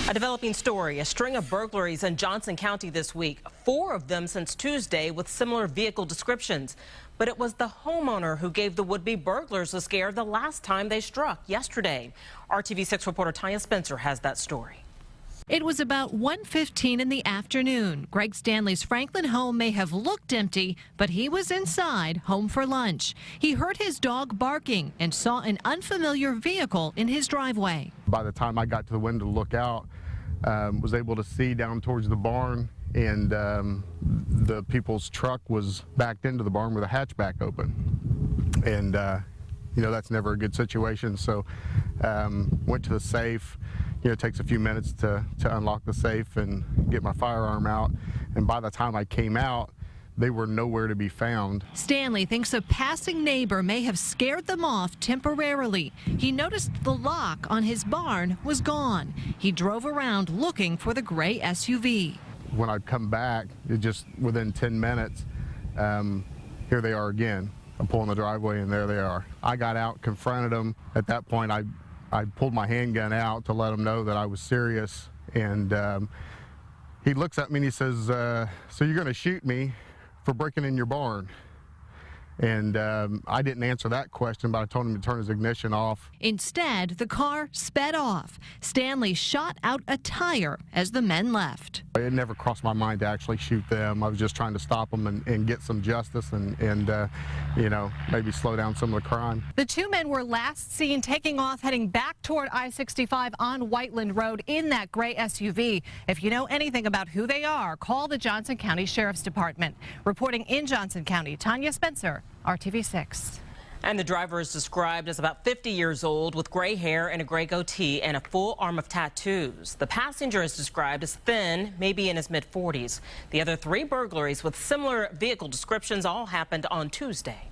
A developing story, a string of burglaries in Johnson County this week, 4 of them since Tuesday with similar vehicle descriptions. But it was the homeowner who gave the would-be burglars a scare the last time they struck yesterday. RTV6 reporter Tanya Spencer has that story. It was about 1:15 in the afternoon. Greg Stanley's Franklin home may have looked empty, but he was inside, home for lunch. He heard his dog barking and saw an unfamiliar vehicle in his driveway. By the time I got to the window to look out, was able to see down towards the barn, and the people's truck was backed into the barn with a hatchback open. And you know, that's never a good situation. So went to the safe. You know, it takes a few minutes to unlock the safe and get my firearm out. And by the time I came out, they were nowhere to be found. Stanley thinks a passing neighbor may have scared them off temporarily. He noticed the lock on his barn was gone. He drove around looking for the gray SUV. When I'd come back, it just within 10 minutes, here they are again. I pull in the driveway and there they are. I got out, confronted them. At that point, I pulled my handgun out to let him know that I was serious. And he looks at me and he says, so you're going to shoot me for breaking in your barn? And I didn't answer that question, but I told him to turn his ignition off. Instead, the car sped off. Stanley shot out a tire as the men left. It never crossed my mind to actually shoot them. I was just trying to stop them and get some justice and you know, maybe slow down some of the crime. The 2 men were last seen taking off, heading back toward I-65 on Whiteland Road in that gray SUV. If you know anything about who they are, call the Johnson County Sheriff's Department. Reporting in Johnson County, Tanya Spencer, RTV6. And the driver is described as about 50 years old with gray hair and a gray goatee and a full arm of tattoos. The passenger is described as thin, maybe in his mid-40s. The other 3 burglaries with similar vehicle descriptions all happened on Tuesday.